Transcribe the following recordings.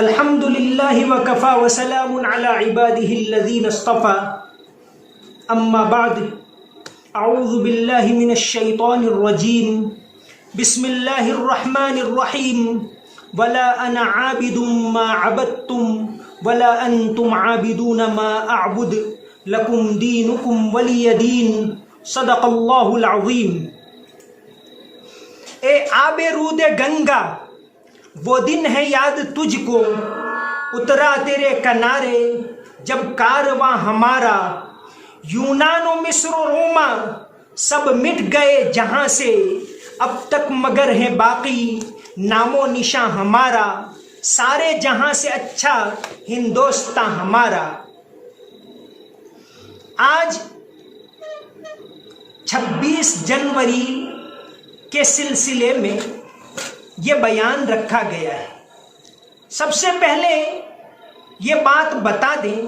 الحمد للہ وکفى وسلام علی عباده الذین اصطفى اما بعد اعوذ باللہ من الشیطان الرجیم بسم اللہ الرحمن الرحیم ولا انا عابد ما عبدتم ولا انتم عابدون ما اعبد لکم دینکم ولی دین صدق اللہ العظیم۔ اے آب رود گنگا وہ دن ہے یاد تجھ کو، اترا تیرے کنارے جب کارواں ہمارا، یونان و مصر و روما سب مٹ گئے جہاں سے، اب تک مگر ہے باقی نام و نشاں ہمارا، سارے جہاں سے اچھا ہندوستاں ہمارا۔ آج 26 جنوری کے سلسلے میں یہ بیان رکھا گیا ہے۔ سب سے پہلے یہ بات بتا دیں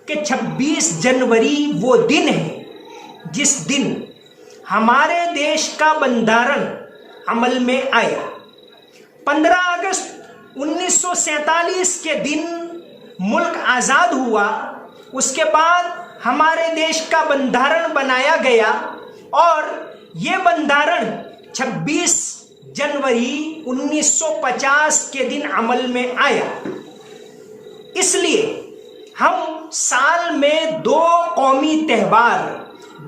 کہ 26 جنوری وہ دن ہے جس دن ہمارے دیش کا بندرن عمل میں آیا۔ 15 اگست 1947 کے دن ملک آزاد ہوا، اس کے بعد ہمارے دیش کا بندرن بنایا گیا اور یہ بندرن 26 جنوری 1950 کے دن عمل میں آیا۔ اس لیے ہم سال میں 2 قومی تہوار،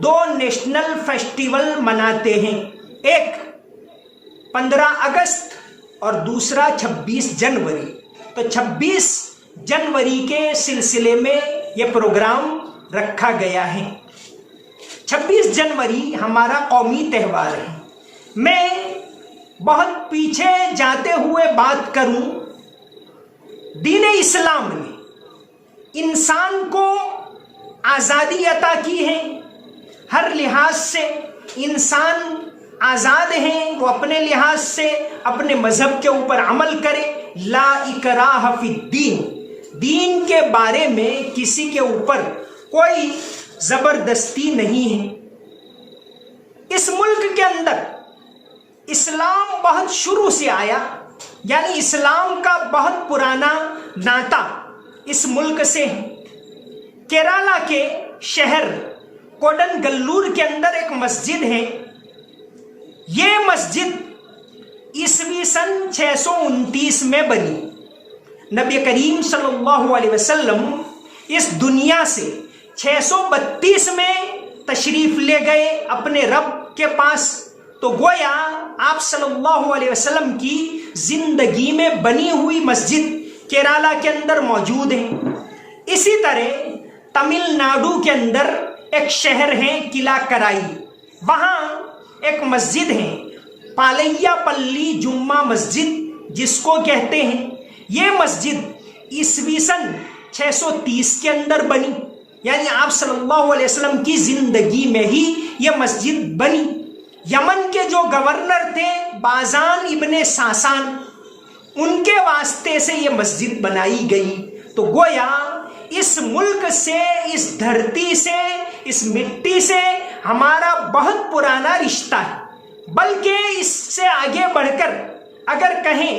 2 نیشنل فیسٹیول مناتے ہیں، ایک 15 اگست اور دوسرا 26 جنوری۔ تو 26 جنوری کے سلسلے میں یہ پروگرام رکھا گیا ہے۔ 26 جنوری ہمارا قومی تہوار ہے۔ میں بہت پیچھے جاتے ہوئے بات کروں، دین اسلام نے انسان کو آزادی عطا کی ہے، ہر لحاظ سے انسان آزاد ہیں، وہ اپنے لحاظ سے اپنے مذہب کے اوپر عمل کرے۔ لا اکراہ فی الدین، دین کے بارے میں کسی کے اوپر کوئی زبردستی نہیں ہے۔ اس ملک کے اندر اسلام بہت شروع سے آیا، یعنی اسلام کا بہت پرانا ناطہ اس ملک سے ہے۔ کیرالہ کے شہر کوڈنگلور کے اندر ایک مسجد ہے۔ یہ مسجد عیسوی سن 629 میں بنی۔ نبی کریم صلی اللہ علیہ وسلم اس دنیا سے 632 میں تشریف لے گئے اپنے رب کے پاس، تو گویا آپ صلی اللہ علیہ وسلم کی زندگی میں بنی ہوئی مسجد کیرالہ کے اندر موجود ہے۔ اسی طرح تمل ناڈو کے اندر ایک شہر ہے کلا کرائی، وہاں ایک مسجد ہے پالیا پلی جمعہ مسجد جس کو کہتے ہیں۔ یہ مسجد عیسوی سن 630 کے اندر بنی، یعنی آپ صلی اللہ علیہ وسلم کی زندگی میں ہی یہ مسجد بنی۔ یمن کے جو گورنر تھے بازان ابن ساسان، ان کے واسطے سے یہ مسجد بنائی گئی۔ تو گویا اس ملک سے، اس دھرتی سے، اس مٹی سے ہمارا بہت پرانا رشتہ ہے۔ بلکہ اس سے آگے بڑھ کر اگر کہیں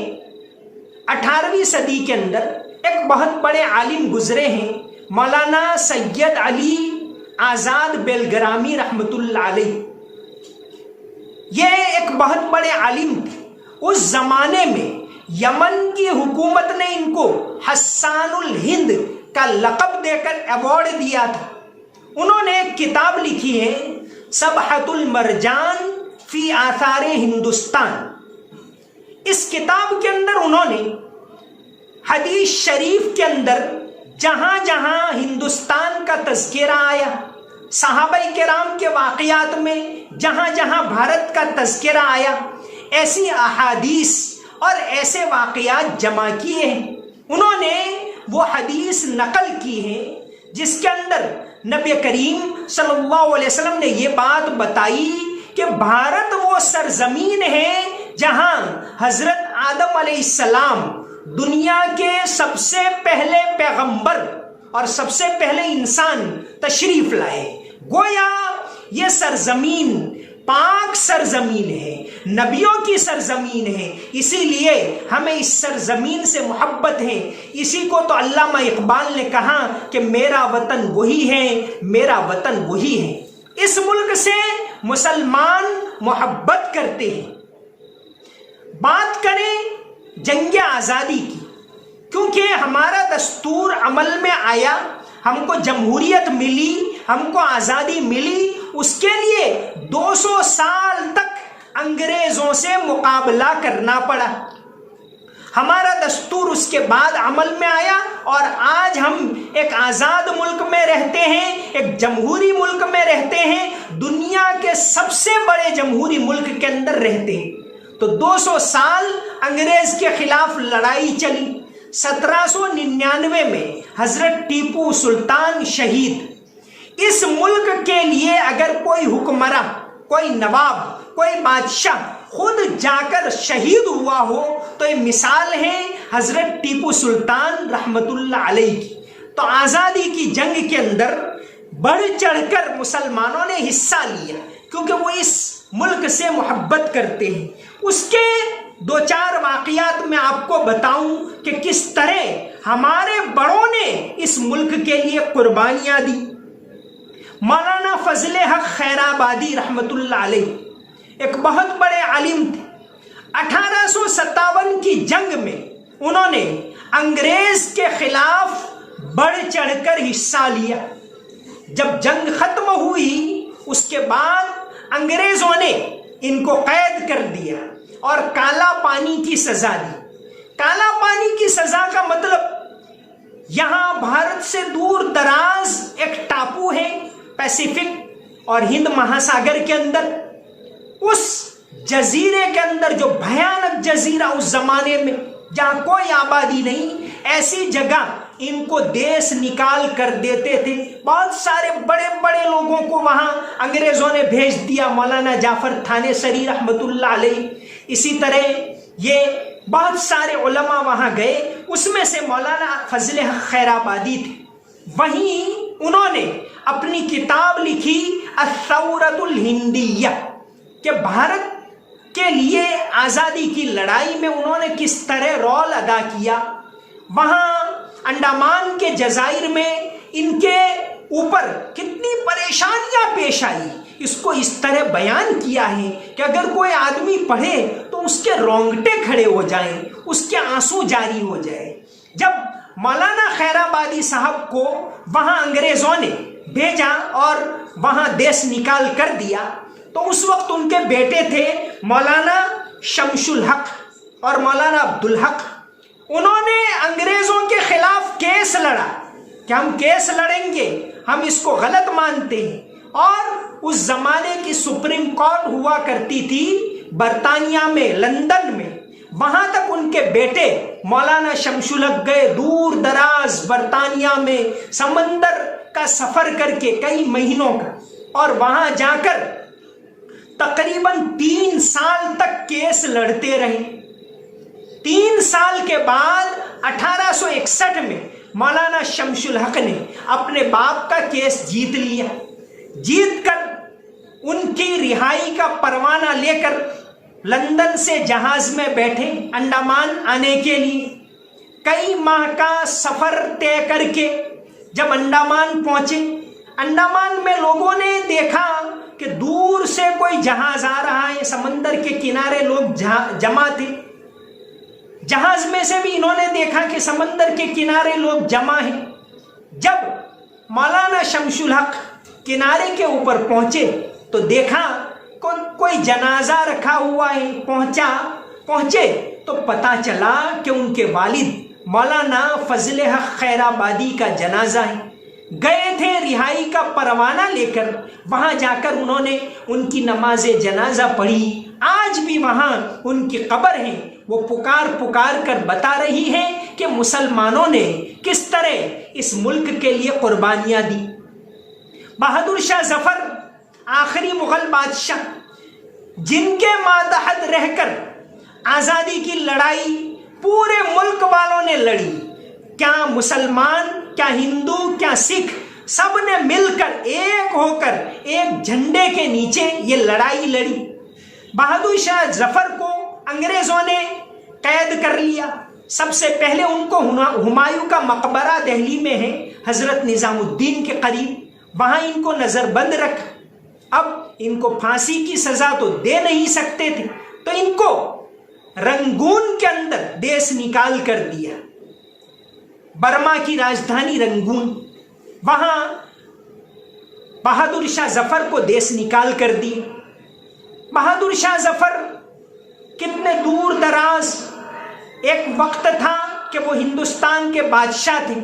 18ویں صدی کے اندر ایک بہت بڑے عالم گزرے ہیں، مولانا سید علی آزاد بیلگرامی رحمۃ اللہ علیہ۔ یہ ایک بہت بڑے عالم تھے۔ اس زمانے میں یمن کی حکومت نے ان کو حسان الہند کا لقب دے کر ایوارڈ دیا تھا۔ انہوں نے ایک کتاب لکھی ہے سبحۃ المرجان فی آثار ہندوستان۔ اس کتاب کے اندر انہوں نے حدیث شریف کے اندر جہاں جہاں ہندوستان کا تذکرہ آیا، صحابہ کرام کے واقعات میں جہاں جہاں بھارت کا تذکرہ آیا، ایسی احادیث اور ایسے واقعات جمع کیے ہیں۔ انہوں نے وہ حدیث نقل کی ہے جس کے اندر نبی کریم صلی اللہ علیہ وسلم نے یہ بات بتائی کہ بھارت وہ سرزمین ہے جہاں حضرت آدم علیہ السلام دنیا کے سب سے پہلے پیغمبر اور سب سے پہلے انسان تشریف لائے۔ گویا یہ سرزمین پاک سرزمین ہے، نبیوں کی سرزمین ہے، اسی لیے ہمیں اس سرزمین سے محبت ہے۔ اسی کو تو علامہ اقبال نے کہا کہ میرا وطن وہی ہے، میرا وطن وہی ہے۔ اس ملک سے مسلمان محبت کرتے ہیں۔ بات کریں جنگ آزادی کی، کیونکہ ہمارا دستور عمل میں آیا، ہم کو جمہوریت ملی، ہم کو آزادی ملی، اس کے لیے 200 سال تک انگریزوں سے مقابلہ کرنا پڑا۔ ہمارا دستور اس کے بعد عمل میں آیا اور آج ہم ایک آزاد ملک میں رہتے ہیں، ایک جمہوری ملک میں رہتے ہیں، دنیا کے سب سے بڑے جمہوری ملک کے اندر رہتے ہیں۔ تو 200 سال انگریز کے خلاف لڑائی چلی۔ 1799 میں حضرت ٹیپو سلطان شہید۔ اس ملک کے لیے اگر کوئی حکمراں، کوئی نواب، کوئی بادشاہ خود جا کر شہید ہوا ہو تو یہ مثال ہے حضرت ٹیپو سلطان رحمت اللہ علیہ کی۔ تو آزادی کی جنگ کے اندر بڑھ چڑھ کر مسلمانوں نے حصہ لیا، کیونکہ وہ اس ملک سے محبت کرتے ہیں۔ اس کے 2-4 واقعات میں آپ کو بتاؤں کہ کس طرح ہمارے بڑوں نے اس ملک کے لیے قربانیاں دی۔ مولانا فضل حق خیرآبادی رحمت اللہ علیہ ایک بہت بڑے عالم تھے۔ 1857 کی جنگ میں انہوں نے انگریز کے خلاف بڑھ چڑھ کر حصہ لیا۔ جب جنگ ختم ہوئی اس کے بعد انگریزوں نے ان کو قید کر دیا اور کالا پانی کی سزا دی۔ کالا پانی کی سزا کا مطلب یہاں بھارت سے دور دراز ایک ٹاپو ہے پیسیفک اور ہند مہاساگر کے اندر، اس جزیرے کے اندر جو بھیانک جزیرہ اس زمانے میں جہاں کوئی آبادی نہیں، ایسی جگہ ان کو دیس نکال کر دیتے تھے۔ بہت سارے بڑے بڑے لوگوں کو وہاں انگریزوں نے بھیج دیا، مولانا جعفر تھانیسری رحمت اللہ علیہ، اسی طرح یہ بہت سارے علماء وہاں گئے، اس میں سے مولانا فضل حق خیرآبادی تھے۔ وہیں انہوں نے اپنی کتاب لکھی الثورۃ الہندیہ کہ بھارت کے لیے آزادی کی لڑائی میں انہوں نے کس طرح رول ادا کیا۔ وہاں انڈمان کے جزائر میں ان کے اوپر کتنی پریشانیاں پیش آئی، اس کو اس طرح بیان کیا ہے کہ اگر کوئی آدمی پڑھے تو اس کے رونگٹے کھڑے ہو جائیں، اس کے آنسو جاری ہو جائے۔ جب مولانا خیرآبادی صاحب کو وہاں انگریزوں نے بھیجا اور وہاں دیس نکال کر دیا تو اس وقت ان کے بیٹے تھے مولانا شمس الحق اور مولانا عبدالحق۔ انہوں نے انگریزوں کے خلاف کیس لڑا کہ ہم کیس لڑیں گے، ہم اس کو غلط مانتے ہیں۔ اور اس زمانے کی سپریم کورٹ ہوا کرتی تھی برطانیہ میں، لندن میں، وہاں تک ان کے بیٹے مولانا شمس الحق گئے، دور دراز برطانیہ میں سمندر کا سفر کر کے کئی مہینوں کا، اور وہاں جا کر تقریباً 3 سال تک کیس لڑتے رہے۔ 3 سال کے بعد 1861 میں مولانا شمس الحق نے اپنے باپ کا کیس جیت لیا۔ جیت کر ان کی رہائی کا پروانہ لے کر لندن سے جہاز میں بیٹھے انڈمان آنے کے لیے۔ کئی ماہ کا سفر طے کر کے جب انڈمان پہنچے، انڈمان میں لوگوں نے دیکھا کہ دور سے کوئی جہاز آ رہا ہے، سمندر کے کنارے لوگ جمع تھے۔ جہاز میں سے بھی انہوں نے دیکھا کہ سمندر کے کنارے لوگ جمع ہیں۔ جب مولانا شمس الحق کنارے کے اوپر پہنچے تو دیکھا کوئی جنازہ رکھا ہوا ہے۔ پہنچے تو پتا چلا کہ ان کے والد مولانا فضل حق خیرآبادی کا جنازہ ہے۔ گئے تھے رہائی کا پروانہ لے کر، وہاں جا کر انہوں نے ان کی نماز جنازہ پڑھی۔ آج بھی وہاں ان کی قبر ہے، وہ پکار کر بتا رہی ہے کہ مسلمانوں نے کس طرح اس ملک کے لیے قربانیاں دی۔ بہادر شاہ ظفر آخری مغل بادشاہ، جن کے ماتحت رہ کر آزادی کی لڑائی پورے ملک والوں نے لڑی، کیا مسلمان، کیا ہندو، کیا سکھ، سب نے مل کر ایک ہو کر ایک جھنڈے کے نیچے یہ لڑائی لڑی۔ بہادر شاہ ظفر کو انگریزوں نے قید کر لیا۔ سب سے پہلے ان کو ہمایوں کا مقبرہ دہلی میں ہے، حضرت نظام الدین کے قریب، وہاں ان کو نظر بند رکھا۔ اب ان کو پھانسی کی سزا تو دے نہیں سکتے تھے، تو ان کو رنگون کے اندر دیس نکال کر دیا، برما کی راجدھانی رنگون، وہاں بہادر شاہ ظفر کو دیس نکال کر دیا۔ بہادر شاہ ظفر کتنے دور دراز، ایک وقت تھا کہ وہ ہندوستان کے بادشاہ تھے۔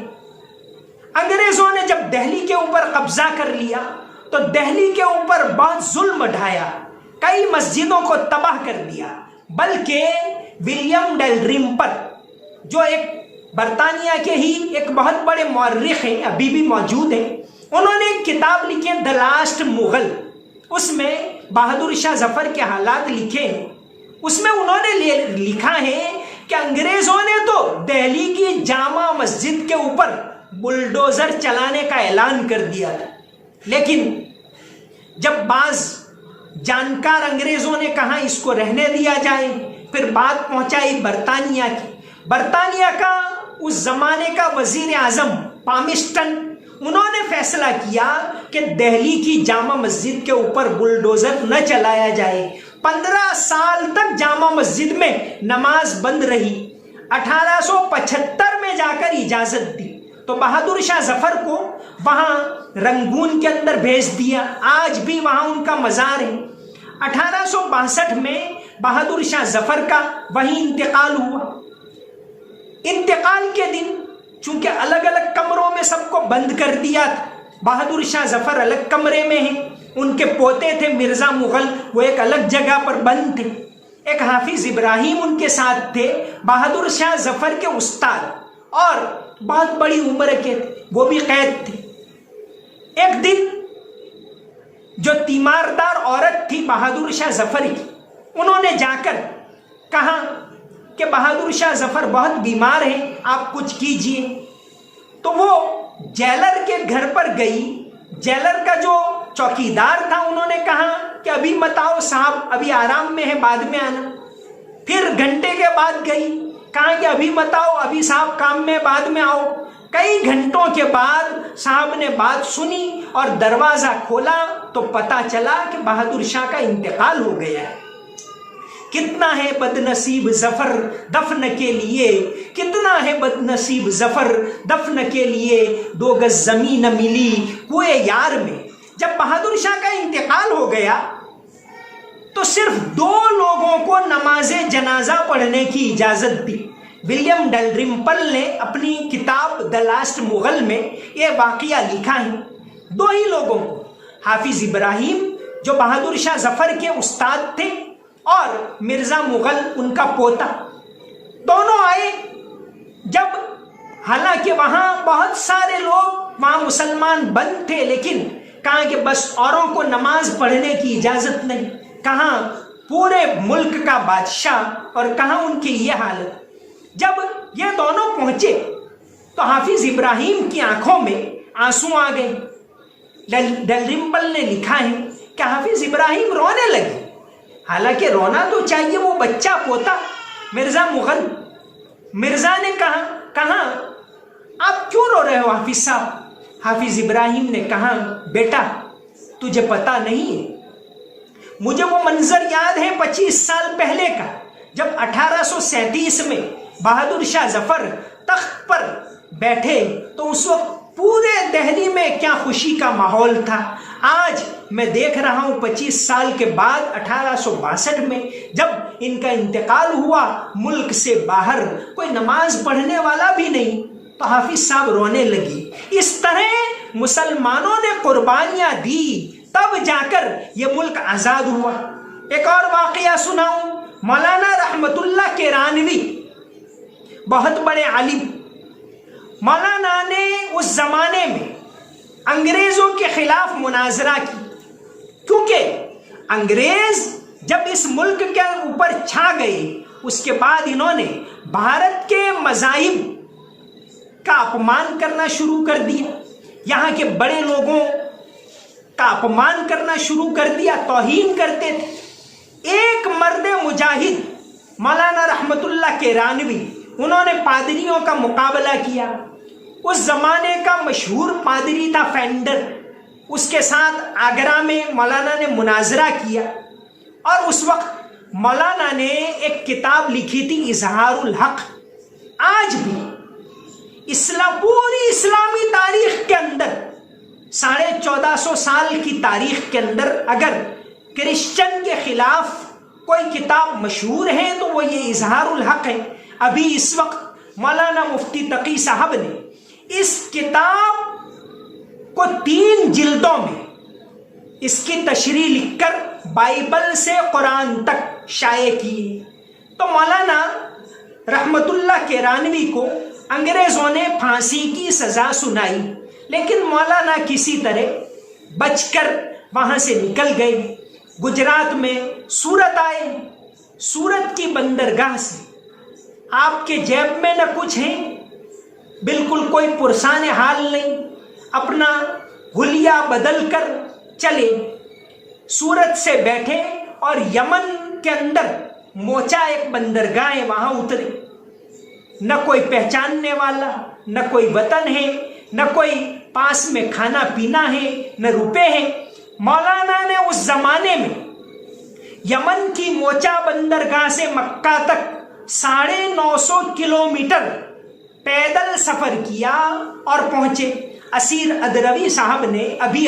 انگریزوں نے جب دہلی کے اوپر قبضہ کر لیا تو دہلی کے اوپر بہت ظلم ڈھایا، کئی مسجدوں کو تباہ کر دیا، بلکہ ولیم ڈیلرمپل جو ایک برطانیہ کے ہی ایک بہت بڑے مورخ ہیں، ابھی بھی موجود ہیں، انہوں نے ایک کتاب لکھی ہے دی لاسٹ مغل، اس میں بہادر شاہ ظفر کے حالات لکھے ہیں۔ اس میں انہوں نے لکھا ہے کہ انگریزوں نے تو دہلی کی جامع مسجد کے اوپر بلڈوزر چلانے کا اعلان کر دیا تھا، لیکن جب بعض جانکار انگریزوں نے کہا اس کو رہنے دیا جائے، پھر بات پہنچائی برطانیہ کی۔ برطانیہ کا اس زمانے کا وزیر اعظم پامسٹن، انہوں نے فیصلہ کیا کہ دہلی کی جامع مسجد کے اوپر بلڈوزر نہ چلایا جائے۔ 15 سال تک جامع مسجد میں نماز بند رہی۔ 1875 میں جا کر اجازت دی تو بہادر شاہ ظفر کو وہاں رنگون کے اندر بھیج دیا، آج بھی وہاں ان کا مزار ہے۔ 1862 میں بہادر شاہ ظفر کا وہیں انتقال ہوا۔ انتقال کے دن چونکہ الگ الگ کمروں میں سب کو بند کر دیا تھا، بہادر شاہ ظفر الگ کمرے میں ہیں، ان کے پوتے تھے مرزا مغل، وہ ایک الگ جگہ پر بند تھے۔ ایک حافظ ابراہیم ان کے ساتھ تھے، بہادر شاہ ظفر کے استاد اور بہت بڑی عمر کے تھے، وہ بھی قید تھے۔ ایک دن جو تیماردار عورت تھی بہادر شاہ ظفر کی، انہوں نے جا کر کہا کہ بہادر شاہ ظفر بہت بیمار ہیں، آپ کچھ کیجئے۔ تو وہ جیلر کے گھر پر گئی، جیلر کا جو چوکیدار تھا انہوں نے کہا کہ ابھی مت آؤ صاحب، ابھی آرام میں ہے، بعد میں آنا۔ پھر گھنٹے کے بعد گئی، کہا کہ ابھی مت آؤ، ابھی صاحب کام میں، بعد میں آؤ۔ کئی گھنٹوں کے بعد صاحب نے بات سنی اور دروازہ کھولا تو پتا چلا کہ بہادر شاہ کا انتقال ہو گیا ہے۔ کتنا ہے بد نصیب ظفر دفن کے لیے، کتنا ہے بد نصیب ظفر دفن کے لیے، 2 گز زمین ملی کوئے یار میں۔ جب بہادر شاہ کا انتقال ہو گیا تو صرف 2 لوگوں کو نماز جنازہ پڑھنے کی اجازت دی۔ ولیم ڈیلرمپل نے اپنی کتاب دی لاسٹ مغل میں یہ واقعہ لکھا ہے، 2 ہی لوگوں کو، حافظ ابراہیم جو بہادر شاہ ظفر کے استاد تھے اور مرزا مغل ان کا پوتا، دونوں آئے۔ جب حالانکہ وہاں بہت سارے لوگ وہاں مسلمان بند تھے، لیکن کہا کہ بس اوروں کو نماز پڑھنے کی اجازت نہیں، کہاں پورے ملک کا بادشاہ اور کہاں ان کی یہ حالت۔ جب یہ دونوں پہنچے تو حافظ ابراہیم کی آنکھوں میں آنسو آ گئے۔ ڈیلرمپل نے لکھا ہے کہ حافظ ابراہیم رونے لگے، حالانکہ رونا تو چاہیے، وہ بچہ پوتا مرزا مغل۔ مرزا نے کہا آپ کیوں رو رہے ہو حافظ صاحب؟ حافظ ابراہیم نے کہا بیٹا تجھے پتا نہیں ہے، مجھے وہ منظر یاد ہے 25 سال پہلے کا، جب 1837 میں بہادر شاہ ظفر تخت پر بیٹھے تو اس وقت پورے دہلی میں کیا خوشی کا ماحول تھا۔ آج میں دیکھ رہا ہوں 25 سال کے بعد 1862 میں جب ان کا انتقال ہوا، ملک سے باہر کوئی نماز پڑھنے والا بھی نہیں، تو حافظ صاحب رونے لگی۔ اس طرح مسلمانوں نے قربانیاں دی، تب جا کر یہ ملک آزاد ہوا۔ ایک اور واقعہ سناؤں، مولانا رحمت اللہ کیرانوی بہت بڑے عالم، مولانا نے اس زمانے میں انگریزوں کے خلاف مناظرہ کی، کیونکہ انگریز جب اس ملک کے اوپر چھا گئے اس کے بعد انہوں نے بھارت کے مذاہب کا اپمان کرنا شروع کر دیا، یہاں کے بڑے لوگوں کا اپمان کرنا شروع کر دیا، توہین کرتے تھے۔ ایک مرد مجاہد مولانا رحمت اللہ کیرانوی، انہوں نے پادریوں کا مقابلہ کیا۔ اس زمانے کا مشہور پادری تھا فینڈر، اس کے ساتھ آگرہ میں مولانا نے مناظرہ کیا، اور اس وقت مولانا نے ایک کتاب لکھی تھی اظہار الحق۔ آج بھی پوری اسلامی تاریخ کے اندر 1450 سال کی تاریخ کے اندر اگر کرسچن کے خلاف کوئی کتاب مشہور ہے تو وہ یہ اظہار الحق ہے۔ ابھی اس وقت مولانا مفتی تقی صاحب نے اس کتاب کو 3 جلدوں میں اس کی تشریح لکھ کر بائبل سے قرآن تک شائع کی۔ تو مولانا رحمت اللہ کیرانوی کو انگریزوں نے پھانسی کی سزا سنائی، لیکن مولانا کسی طرح بچ کر وہاں سے نکل گئے۔ گجرات میں سورت آئے، سورت کی بندرگاہ سے آپ کے جیب میں نہ کچھ ہے، بالکل کوئی پرسان حال نہیں، اپنا حلیہ بدل کر چلے، سورت سے بیٹھے اور یمن کے اندر موچا ایک بندرگاہ ہے، وہاں اترے۔ نہ کوئی پہچاننے والا، نہ کوئی وطن ہے، نہ کوئی پاس میں کھانا پینا ہے، نہ روپے ہیں۔ مولانا نے اس زمانے میں یمن کی موچا بندرگاہ سے مکہ تک 950 کلومیٹر پیدل سفر کیا اور پہنچے۔ اسیر ادروی صاحب نے ابھی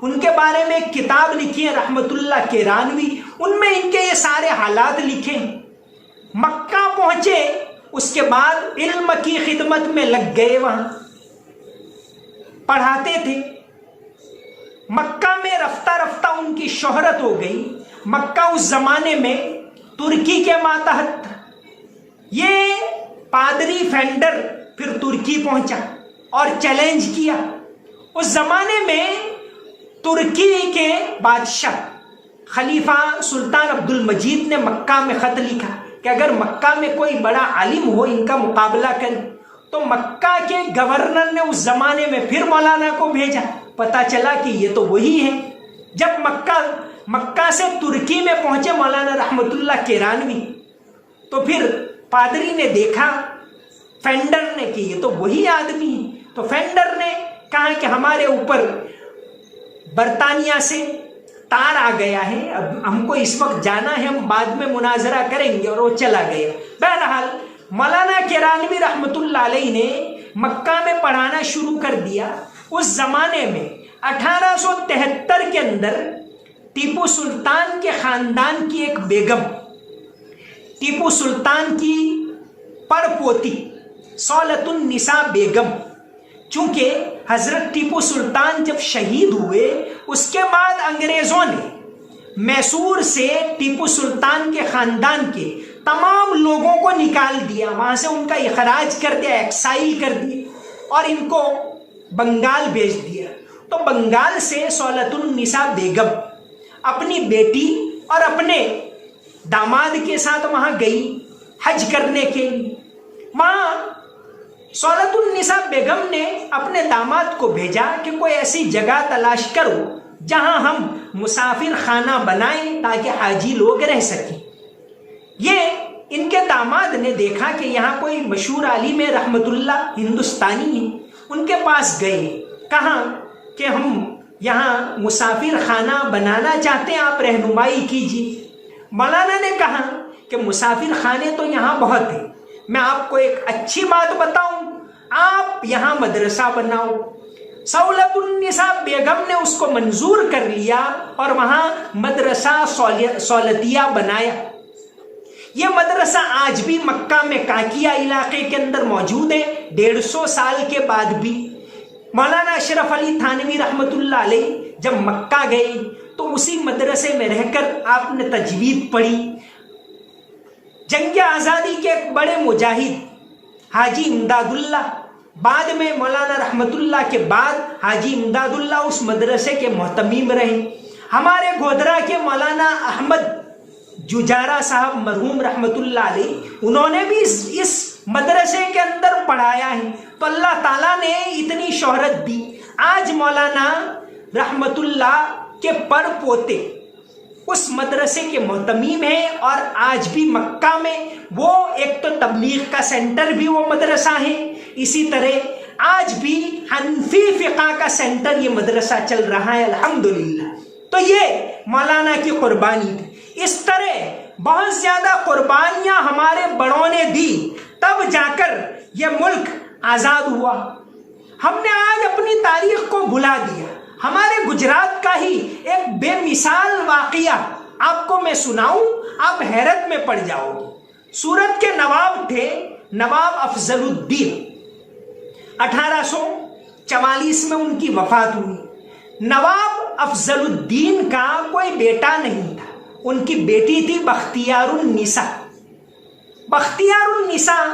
ان کے بارے میں ایک کتاب لکھی ہے رحمت اللہ کیرانوی، ان میں ان کے یہ سارے حالات لکھے ہیں۔ مکہ پہنچے، اس کے بعد علم کی خدمت میں لگ گئے، وہاں پڑھاتے تھے۔ مکہ میں رفتہ رفتہ ان کی شہرت ہو گئی۔ مکہ اس زمانے میں ترکی کے ماتحت تھا۔ یہ پادری فینڈر پھر ترکی پہنچا اور چیلنج کیا۔ اس زمانے میں ترکی کے بادشاہ خلیفہ سلطان عبد المجید نے مکہ میں خط لکھا کہ اگر مکہ میں کوئی بڑا عالم ہو ان کا مقابلہ کرے۔ تو مکہ کے گورنر نے اس زمانے میں پھر مولانا کو بھیجا، پتہ چلا کہ یہ تو وہی ہے۔ جب مکہ سے ترکی میں پہنچے مولانا رحمت اللہ کیرانوی، تو پھر پادری نے دیکھا فینڈر نے کہ یہ تو وہی آدمی ہے۔ تو فینڈر نے کہا کہ ہمارے اوپر برطانیہ سے تار آ گیا ہے، اب ہم کو اس وقت جانا ہے، ہم بعد میں مناظرہ کریں گے، اور وہ چلا گیا۔ بہرحال مولانا کیرانوی رحمت اللہ علیہ نے مکہ میں پڑھانا شروع کر دیا۔ اس زمانے میں 1873 کے اندر ٹیپو سلطان کے خاندان کی ایک بیگم، ٹیپو سلطان کی پڑ پوتی سولت النساء بیگم، چونکہ حضرت ٹیپو سلطان جب شہید ہوئے اس کے بعد انگریزوں نے میسور سے ٹیپو سلطان کے خاندان کے تمام لوگوں کو نکال دیا، وہاں سے ان کا اخراج کر دیا، ایکسائل کر دیا، اور ان کو بنگال بھیج دیا۔ تو بنگال سے سولت النساء بیگم اپنی بیٹی اور اپنے داماد کے ساتھ وہاں گئی حج کرنے کے لیے۔ وہاں سولت النساء بیگم نے اپنے داماد کو بھیجا کہ کوئی ایسی جگہ تلاش کرو جہاں ہم مسافر خانہ بنائیں تاکہ حاجی لوگ رہ سکیں۔ یہ ان کے داماد نے دیکھا کہ یہاں کوئی مشہور عالم رحمت اللہ ہندوستانی ہے، ان کے پاس گئے، کہا کہ ہم یہاں مسافر خانہ بنانا چاہتے ہیں، آپ رہنمائی کیجیے۔ مولانا نے کہا کہ مسافر خانے تو یہاں بہت ہیں، میں آپ کو ایک اچھی بات بتاؤں، آپ یہاں مدرسہ بناؤ۔ سولت النساء بیگم نے اس کو منظور کر لیا اور وہاں مدرسہ سولتیہ بنایا۔ یہ مدرسہ آج بھی مکہ میں کاکیہ علاقے کے اندر موجود ہے، 150 سال کے بعد بھی۔ مولانا اشرف علی تھانوی رحمت اللہ علیہ جب مکہ گئے تو اسی مدرسے میں رہ کر آپ نے تجوید پڑھی۔ جنگ آزادی کے ایک بڑے مجاہد حاجی امداد اللہ، بعد میں مولانا رحمت اللہ کے بعد حاجی امداد اللہ اس مدرسے کے محتمیم رہے۔ ہمارے گودرا کے مولانا احمد ججارہ صاحب مرحوم رحمت اللہ علیہ، انہوں نے بھی اس مدرسے کے اندر پڑھایا ہے۔ تو اللہ تعالیٰ نے اتنی شہرت دی۔ آج مولانا رحمت اللہ کے پر پوتے اس مدرسے کے محتمیم ہیں اور آج بھی مکہ میں وہ ایک تو تبلیغ کا سینٹر بھی وہ مدرسہ ہے، اسی طرح آج بھی حنفی فقہ کا سینٹر یہ مدرسہ چل رہا ہے الحمدللہ۔ تو یہ مولانا کی قربانی تھی۔ اس طرح بہت زیادہ قربانیاں ہمارے بڑوں نے دی، تب جا کر یہ ملک آزاد ہوا۔ ہم نے آج اپنی تاریخ کو بھلا دیا۔ ہمارے گجرات کا ہی ایک بے مثال واقعہ آپ کو میں سناؤں، آپ حیرت میں پڑ جاؤ گے۔ سورت کے نواب تھے نواب افضل الدین، 1844 میں ان کی وفات ہوئی۔ نواب افضل الدین کا کوئی بیٹا نہیں تھا، ان کی بیٹی تھی بختیار النساء۔ بختیار النساء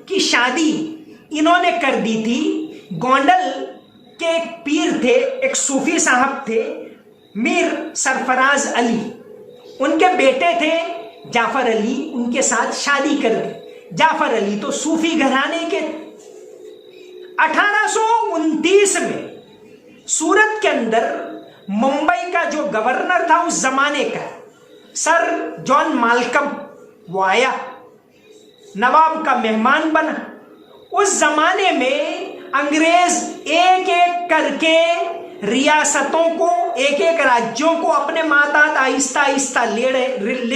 کی شادی انہوں نے کر دی تھی گونڈل کے ایک پیر تھے، ایک صوفی صاحب تھے میر سرفراز علی، ان کے بیٹے تھے جعفر علی، ان کے ساتھ شادی کر دی۔ جعفر علی تو صوفی گھرانے کے۔ 1829 میں سورت کے اندر ممبئی کا جو گورنر تھا اس زمانے کا سر جان مالکم، وہ آیا، نواب کا مہمان بنا۔ اس زمانے میں انگریز ایک ایک کر کے ریاستوں کو، ایک ایک راجیوں کو اپنے ماتحت آہستہ آہستہ لے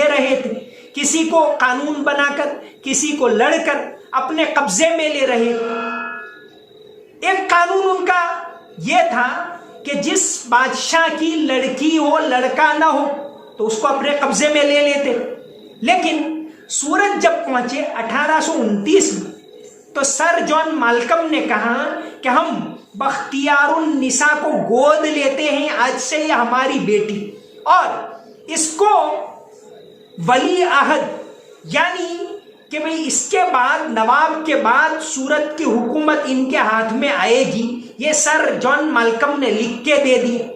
رہے تھے، کسی کو قانون بنا کر، کسی کو لڑ کر اپنے قبضے میں لے رہے تھے۔ ایک قانون ان کا یہ تھا کہ جس بادشاہ کی لڑکی ہو، لڑکا نہ ہو، تو اس کو اپنے قبضے میں لے لیتے۔ لیکن سورت جب پہنچے 1829 میں تو سر جان مالکم نے کہا کہ ہم بختیار النساء کو گود لیتے ہیں، آج سے یہ ہماری بیٹی، اور اس کو ولی عہد، یعنی کہ بھئی اس کے بعد، نواب کے بعد سورت کی حکومت ان کے ہاتھ میں آئے گی، یہ سر جان مالکم نے لکھ کے دے دیا۔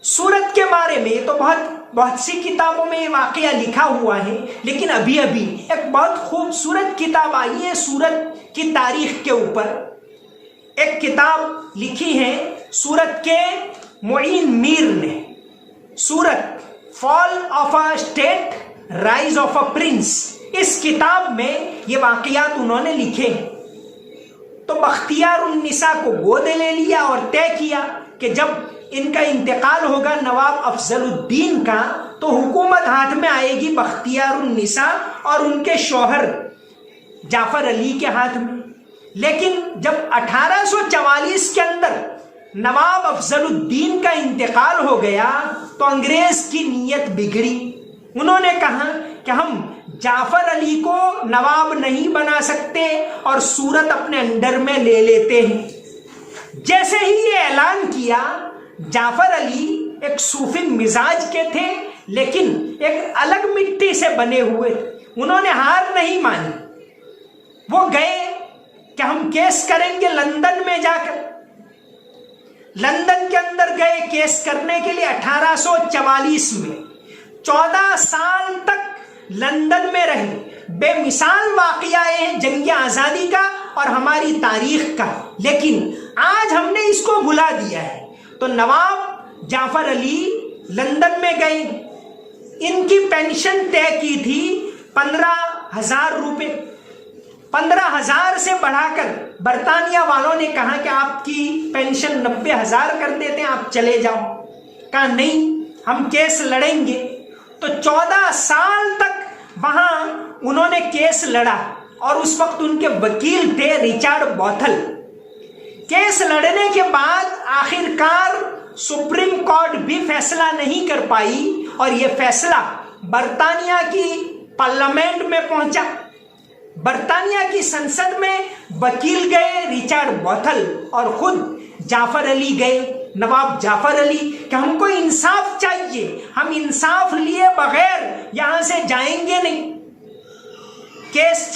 سورت کے بارے میں تو بہت سی کتابوں میں یہ واقعہ لکھا ہوا ہے، لیکن ابھی ایک بہت خوبصورت کتاب آئی ہے سورت کی تاریخ کے اوپر۔ ایک کتاب لکھی ہے سورت کے معین میر نے، Surat fall of a state rise of a prince. اس کتاب میں یہ واقعات انہوں نے لکھے ہیں۔ تو بختیار النساء کو گود لے لیا اور طے کیا کہ جب ان کا انتقال ہوگا نواب افضل الدین کا، تو حکومت ہاتھ میں آئے گی بختیار النساء اور ان کے شوہر جعفر علی کے ہاتھ میں۔ لیکن جب 1844 کے اندر نواب افضل الدین کا انتقال ہو گیا تو انگریز کی نیت بگڑی۔ انہوں نے کہا کہ ہم جعفر علی کو نواب نہیں بنا سکتے اور سورت اپنے انڈر میں لے لیتے ہیں۔ جیسے ہی یہ اعلان کیا، جعفر علی ایک صوفی مزاج کے تھے لیکن ایک الگ مٹی سے بنے ہوئے، انہوں نے ہار نہیں مانی۔ وہ گئے کہ ہم کیس کریں گے لندن میں جا کر۔ لندن کے اندر گئے کیس کرنے کے لیے 1844 میں، 14 سال تک لندن میں رہے۔ بے مثال واقعہ ہے جنگ آزادی کا اور ہماری تاریخ کا، لیکن آج ہم نے اس کو بھلا دیا ہے۔ تو نواب جعفر علی لندن میں گئے، ان کی پینشن طے کی تھی 15,000 روپے۔ 15,000 سے بڑھا کر برطانیہ والوں نے کہا کہ آپ کی پینشن 90,000 کر دیتے ہیں، آپ چلے جاؤ۔ کہا نہیں، ہم کیس لڑیں گے۔ تو 14 سال تک وہاں انہوں نے کیس لڑا اور اس وقت ان کے وکیل تھے ریچارڈ بوتھل۔ کیس لڑنے کے بعد آخرکار سپریم کورٹ بھی فیصلہ نہیں کر پائی اور یہ فیصلہ برطانیہ کی پارلیمنٹ میں پہنچا۔ برطانیہ کی سنسد میں وکیل گئے ریچارڈ بوتھل اور خود جعفر علی گئے، نواب جعفر علی، کہ ہم کو انصاف چاہیے، ہم انصاف لیے بغیر یہاں سے جائیں گے نہیں۔ کیس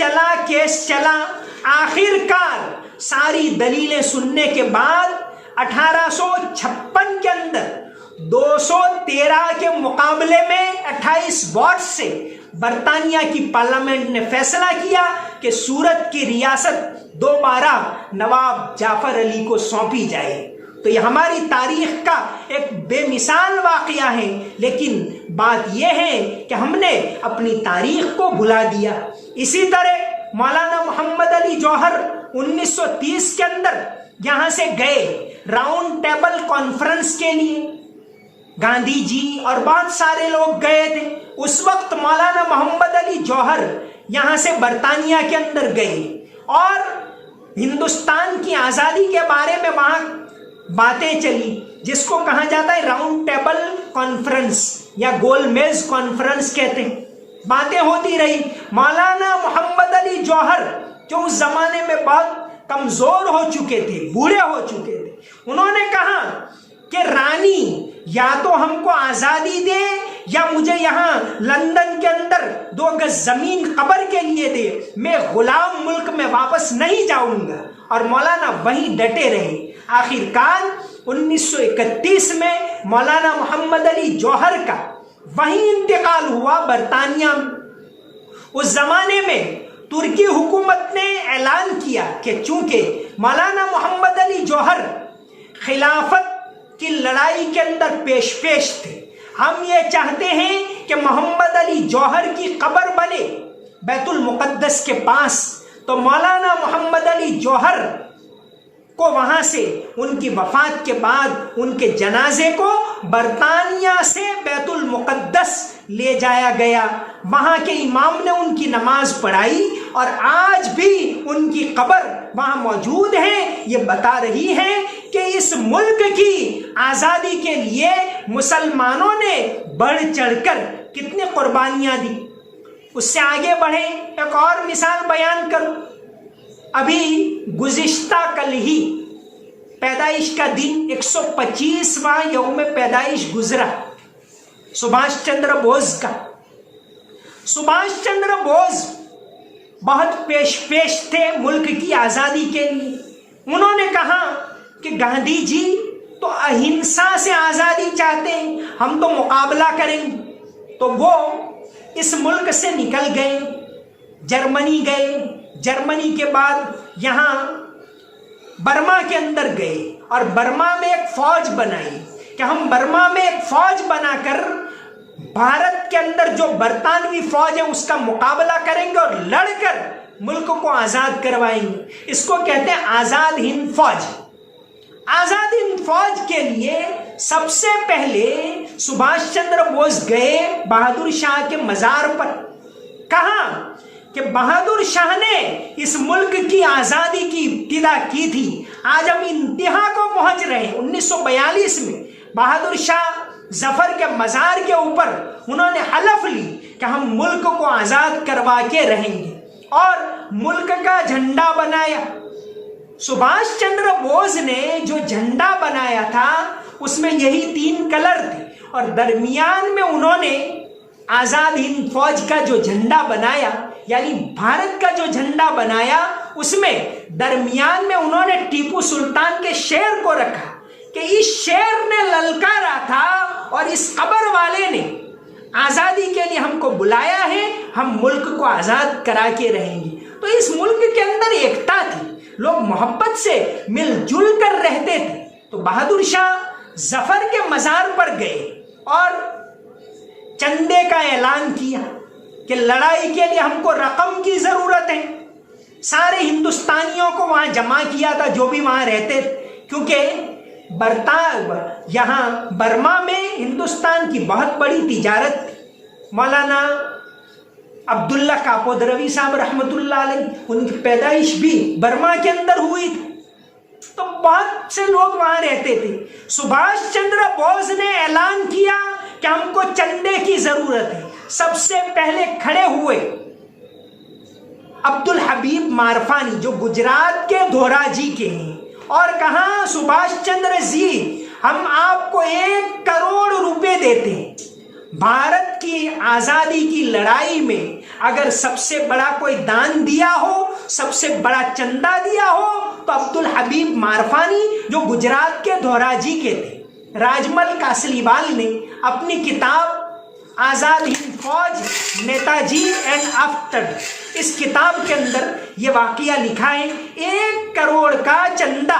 چلا، آخرکار ساری دلیلیں سننے کے بعد 1856 کے اندر 213 کے مقابلے میں 28 ووٹ سے برطانیہ کی پارلیمنٹ نے فیصلہ کیا کہ سورت کی ریاست دوبارہ نواب جعفر علی کو سونپی جائے۔ تو یہ ہماری تاریخ کا ایک بے مثال واقعہ ہے، لیکن بات یہ ہے کہ ہم نے اپنی تاریخ کو بھلا دیا۔ اسی طرح مولانا محمد علی جوہر 1930 کے اندر یہاں سے گئے راؤنڈ ٹیبل کانفرنس کے لیے، گاندھی جی اور بہت سارے لوگ گئے تھے۔ اس وقت مولانا محمد علی جوہر یہاں سے برطانیہ کے اندر گئے اور ہندوستان کی آزادی کے بارے میں وہاں باتیں چلی، جس کو کہا جاتا ہے راؤنڈ ٹیبل کانفرنس یا گول میز کانفرنس کہتے ہیں۔ باتیں ہوتی رہی۔ مولانا محمد علی جوہر جو اس زمانے میں بہت کمزور ہو چکے تھے، بوڑھے ہو چکے تھے، انہوں نے کہا کہ رانی یا تو ہم کو آزادی دے یا مجھے یہاں لندن کے اندر 2 گز زمین قبر کے لیے دے، میں غلام ملک میں واپس نہیں جاؤں گا۔ اور مولانا وہیں ڈٹے رہے۔ آخر کار 1931 میں مولانا محمد علی جوہر کا وہیں انتقال ہوا برطانیہ میں۔ اس زمانے میں ترکی حکومت نے اعلان کیا کہ چونکہ مولانا محمد علی جوہر خلافت کی لڑائی کے اندر پیش تھے، ہم یہ چاہتے ہیں کہ محمد علی جوہر کی قبر بنے بیت المقدس کے پاس۔ تو مولانا محمد علی جوہر کو وہاں سے ان کی وفات کے بعد ان کے جنازے کو برطانیہ سے بیت المقدس لے جایا گیا۔ وہاں کے امام نے ان کی نماز پڑھائی اور آج بھی ان کی قبر وہاں موجود ہے۔ یہ بتا رہی ہے کہ اس ملک کی آزادی کے لیے مسلمانوں نے بڑھ چڑھ کر کتنی قربانیاں دی۔ اس سے آگے بڑھیں، ایک اور مثال بیان کروں۔ ابھی گزشتہ کل ہی پیدائش کا دن 125واں یوم پیدائش گزرا سبھاش چندر بوس کا۔ سبھاش چندر بوس بہت پیش تھے ملک کی آزادی کے لیے۔ انہوں نے کہا کہ گاندھی جی تو اہنسا سے آزادی چاہتے ہیں، ہم تو مقابلہ کریں گے۔ تو وہ اس ملک سے نکل گئے، جرمنی گئے، جرمنی کے بعد یہاں برما کے اندر گئے اور برما میں ایک فوج بنائی کہ ہم برما میں ایک فوج بنا کر بھارت کے اندر جو برطانوی فوج ہے اس کا مقابلہ کریں گے اور لڑ کر ملک کو آزاد کروائیں گے۔ اس کو کہتے ہیں آزاد ہند فوج۔ آزاد ہند فوج کے لیے سب سے پہلے سبھاش چندر بوس گئے بہادر شاہ کے مزار پر۔ کہا کہ بہادر شاہ نے اس ملک کی آزادی کی ابتدا کی تھی، آج ہم انتہا کو پہنچ رہے ہیں۔ 1942 میں بہادر شاہ ظفر کے مزار کے اوپر انہوں نے حلف لی کہ ہم ملک کو آزاد کروا کے رہیں گے اور ملک کا جھنڈا بنایا۔ سبھاش چندر بوس نے جو جھنڈا بنایا تھا اس میں یہی 3 کلر تھے اور درمیان میں انہوں نے آزاد ہند فوج کا جو جھنڈا بنایا، یعنی بھارت کا جو جھنڈا بنایا، اس میں درمیان میں انہوں نے ٹیپو سلطان کے شیر کو رکھا کہ اس شیر نے للکارا تھا اور اس قبر والے نے آزادی کے لیے ہم کو بلایا ہے، ہم ملک کو آزاد کرا کے رہیں گے۔ تو اس ملک کے اندر ایکتا تھی، لوگ محبت سے مل جل کر رہتے تھے۔ تو بہادر شاہ ظفر کے مزار پر گئے اور چندے کا اعلان کیا کہ لڑائی کے لیے ہم کو رقم کی ضرورت ہے۔ سارے ہندوستانیوں کو وہاں جمع کیا تھا جو بھی وہاں رہتے تھے، کیونکہ یہاں برما میں ہندوستان کی بہت بڑی تجارت تھی۔ مولانا عبداللہ کاپودروی صاحب رحمۃ اللہ علیہ، ان کی پیدائش بھی برما کے اندر ہوئی تھی، تو بہت سے لوگ وہاں رہتے تھے۔ سبھاش چندر بوس نے اعلان کیا کہ ہم کو چندے کی ضرورت ہے۔ سب سے پہلے کھڑے ہوئے عبد الحبیب مارفانی جو گجرات کے دھوراجی کے ہیں، اور کہا سبھاش چندر جی ہم آپ کو 1 کروڑ روپے دیتے ہیں، بھارت کی آزادی کی لڑائی میں اگر سب سے بڑا کوئی دان دیا ہو، سب سے بڑا چندہ دیا ہو تو عبد الحبیب مارفانی جو گجرات کے دھوراجی کے تھے۔ راجمل کاسلیوال نے اپنی کتاب آزاد ہند فوج نیتا جی اینڈ آفٹر، اس کتاب کے اندر یہ واقعہ لکھا ہے۔ 1 کروڑ کا چندہ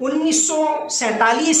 1947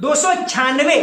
296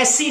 SC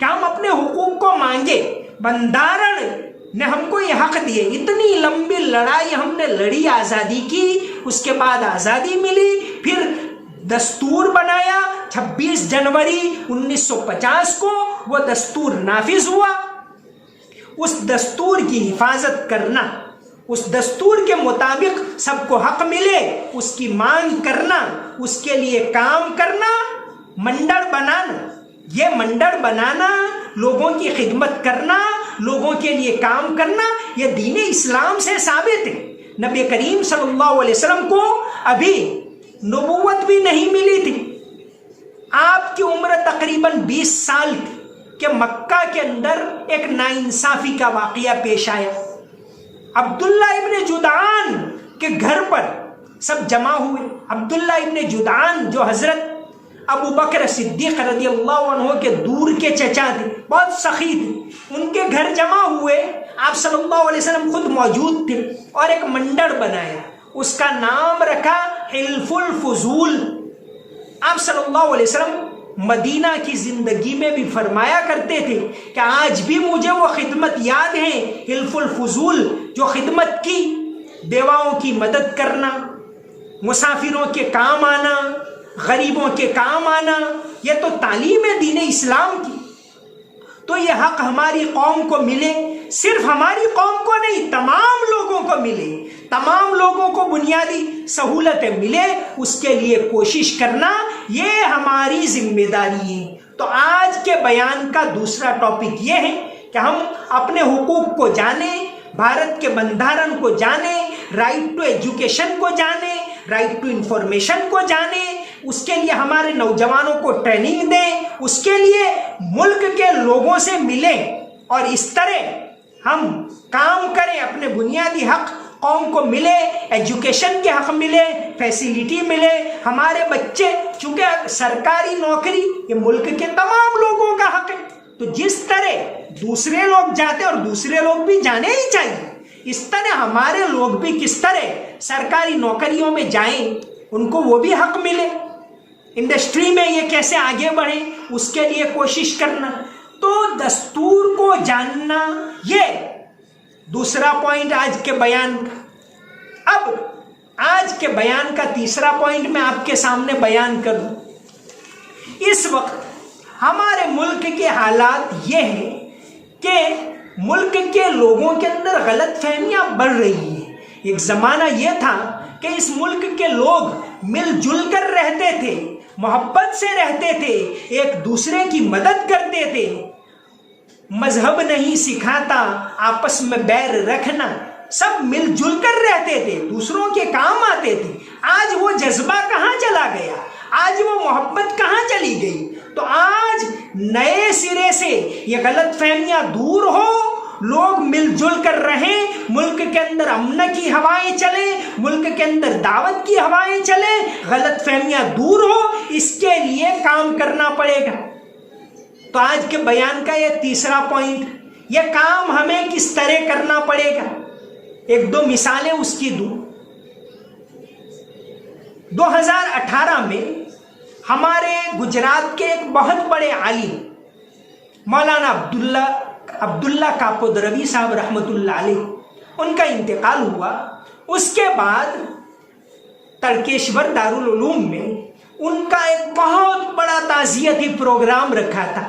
کہ ہم اپنے حقوق کو مانگے. بندارن نے ہم کو یہ حق دیے. اتنی لمبی لڑائی ہم نے لڑی آزادی کی, اس کے بعد آزادی ملی, پھر دستور بنایا. 26 جنوری 1950 کو وہ دستور نافذ ہوا. اس دستور کی حفاظت کرنا, اس دستور کے مطابق سب کو حق ملے اس کی مانگ کرنا, اس کے لیے کام کرنا, منڈل بنانا. یہ منڈل بنانا, لوگوں کی خدمت کرنا, لوگوں کے لیے کام کرنا, یہ دین اسلام سے ثابت ہے. نبی کریم صلی اللہ علیہ وسلم کو ابھی نبوت بھی نہیں ملی تھی. آپ کی عمر تقریباً 20 سال تھی کہ مکہ کے اندر ایک ناانصافی کا واقعہ پیش آیا. عبداللہ ابن جدعان کے گھر پر سب جمع ہوئے. عبداللہ ابن جدعان جو حضرت ابو بکر صدیق رضی اللہ عنہ کے دور کے چچا تھے, بہت سخی تھے, ان کے گھر جمع ہوئے. آپ صلی اللہ علیہ وسلم خود موجود تھے اور ایک منڈل بنایا, اس کا نام رکھا حلف الفضول. آپ صلی اللہ علیہ وسلم مدینہ کی زندگی میں بھی فرمایا کرتے تھے کہ آج بھی مجھے وہ خدمت یاد ہیں, حلف الفضول, جو خدمت کی, بیواؤں کی مدد کرنا, مسافروں کے کام آنا, غریبوں کے کام آنا. یہ تو تعلیم ہے دین اسلام کی. تو یہ حق ہماری قوم کو ملے, صرف ہماری قوم کو نہیں, تمام لوگوں کو ملے, تمام لوگوں کو بنیادی سہولتیں ملے, اس کے لیے کوشش کرنا, یہ ہماری ذمہ داری ہے. تو آج کے بیان کا دوسرا ٹاپک یہ ہے کہ ہم اپنے حقوق کو جانیں, بھارت کے بندھارن کو جانیں, رائٹ ٹو ایجوکیشن کو جانیں, رائٹ ٹو انفارمیشن کو جانیں, اس کے لیے ہمارے نوجوانوں کو ٹریننگ دیں, اس کے لیے ملک کے لوگوں سے ملیں, اور اس طرح ہم کام کریں. اپنے بنیادی حق قوم کو ملے, ایجوکیشن کے حق ملے, فیسیلیٹی ملے. ہمارے بچے, چونکہ سرکاری نوکری یہ ملک کے تمام لوگوں کا حق ہے, تو جس طرح دوسرے لوگ جاتے اور دوسرے لوگ بھی جانے ہی چاہیے, اس طرح ہمارے لوگ بھی کس طرح سرکاری نوکریوں میں جائیں, ان کو وہ بھی حق ملے. انڈسٹری میں یہ کیسے آگے بڑھے, اس کے لیے کوشش کرنا. تو دستور کو جاننا, یہ دوسرا پوائنٹ آج کے بیان کا. اب آج کے بیان کا تیسرا پوائنٹ میں آپ کے سامنے بیان کروں. اس وقت ہمارے ملک کے حالات یہ ہیں کہ ملک کے لوگوں کے اندر غلط فہمیاں بڑھ رہی ہیں. ایک زمانہ یہ تھا کہ اس ملک کے لوگ مل جل کر رہتے تھے, محبت سے رہتے تھے, ایک دوسرے کی مدد کرتے تھے. مذہب نہیں سکھاتا آپس میں بیر رکھنا, سب مل جل کر رہتے تھے, دوسروں کے کام آتے تھے. آج وہ جذبہ کہاں چلا گیا, آج وہ محبت کہاں چلی گئی. تو آج نئے سرے سے یہ غلط فہمیاں دور ہو, لوگ مل جل کر رہیں, ملک کے اندر امن کی ہوائیں چلیں, ملک کے اندر دعوت کی ہوائیں چلیں, غلط فہمیاں دور ہو, اس کے لیے کام کرنا پڑے گا. تو آج کے بیان کا یہ تیسرا پوائنٹ, یہ کام ہمیں کس طرح کرنا پڑے گا. ایک دو مثالیں اس کی دوں. 2018 میں ہمارے گجرات کے ایک بہت بڑے عالم مولانا عبداللہ کاپودروی صاحب رحمۃ اللہ علیہ, ان کا انتقال ہوا. اس کے بعد تڑکیشور دارالعلوم میں ان کا ایک بہت بڑا تعزیتی پروگرام رکھا تھا.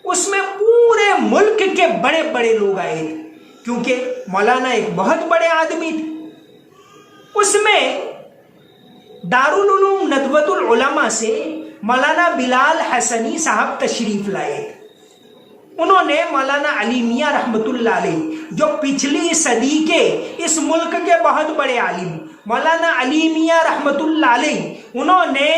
اس میں پورے ملک کے بڑے بڑے لوگ آئے تھے, کیونکہ مولانا ایک بہت بڑے آدمی تھے. اس میں دارالعلوم ندوۃ العلماء سے مولانا بلال حسنی صاحب تشریف لائے. انہوں نے مولانا علی میاں رحمۃ اللہ علیہ, جو پچھلی صدی کے اس ملک کے بہت بڑے عالم مولانا علی میاں رحمۃ اللہ علیہ, انہوں نے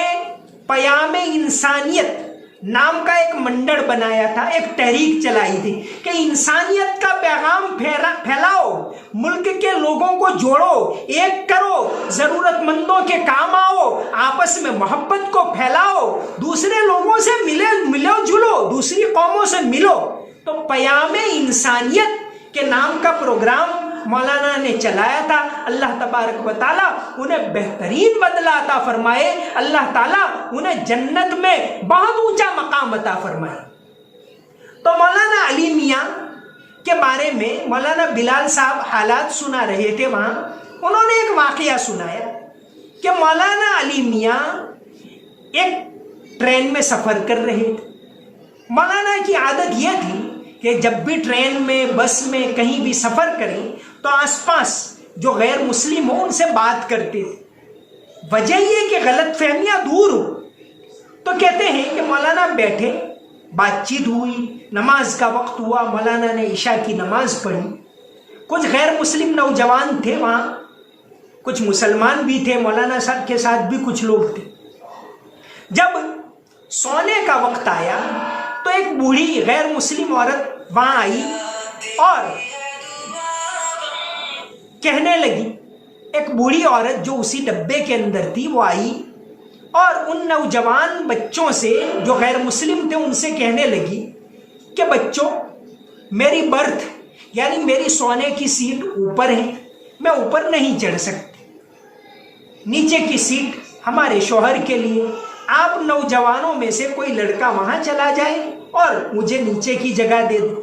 پیام انسانیت نام کا ایک منڈل بنایا تھا, ایک تحریک چلائی تھی کہ انسانیت کا پیغام پھیلاؤ, ملک کے لوگوں کو جوڑو, ایک کرو, ضرورت مندوں کے کام آؤ, آپس میں محبت کو پھیلاؤ, دوسرے لوگوں سے ملو جلو, دوسری قوموں سے ملو. تو پیام انسانیت کے نام کا پروگرام مولانا نے چلایا تھا. اللہ تبارک و تعالیٰ انہیں بہترین بدلہ عطا فرمائے, اللہ تعالیٰ انہیں جنت میں بہت اونچا مقام عطا فرمائے. تو مولانا علی میاں کے بارے میں مولانا بلال صاحب حالات سنا رہے تھے وہاں. انہوں نے ایک واقعہ سنایا کہ مولانا علی میاں ایک ٹرین میں سفر کر رہے تھے. مولانا کی عادت یہ تھی کہ جب بھی ٹرین میں بس میں کہیں بھی سفر کریں تو آس پاس جو غیر مسلم ہو ان سے بات کرتے تھے. وجہ یہ کہ غلط فہمیاں دور ہو. تو کہتے ہیں کہ مولانا بیٹھے, بات چیت ہوئی, نماز کا وقت ہوا, مولانا نے عشاء کی نماز پڑھی. کچھ غیر مسلم نوجوان تھے وہاں, کچھ مسلمان بھی تھے, مولانا صاحب کے ساتھ بھی کچھ لوگ تھے. جب سونے کا وقت آیا تو ایک بوڑھی غیر مسلم عورت وہاں آئی اور کہنے لگی, ایک بوڑھی عورت جو اسی ڈبے کے اندر تھی وہ آئی اور ان نوجوان بچوں سے جو غیر مسلم تھے ان سے کہنے لگی کہ بچوں, میری برتھ یعنی میری سونے کی سیٹ اوپر ہے, میں اوپر نہیں چڑھ سکتی, نیچے کی سیٹ ہمارے شوہر کے لیے, آپ نوجوانوں میں سے کوئی لڑکا وہاں چلا جائے اور مجھے نیچے کی جگہ دے دو.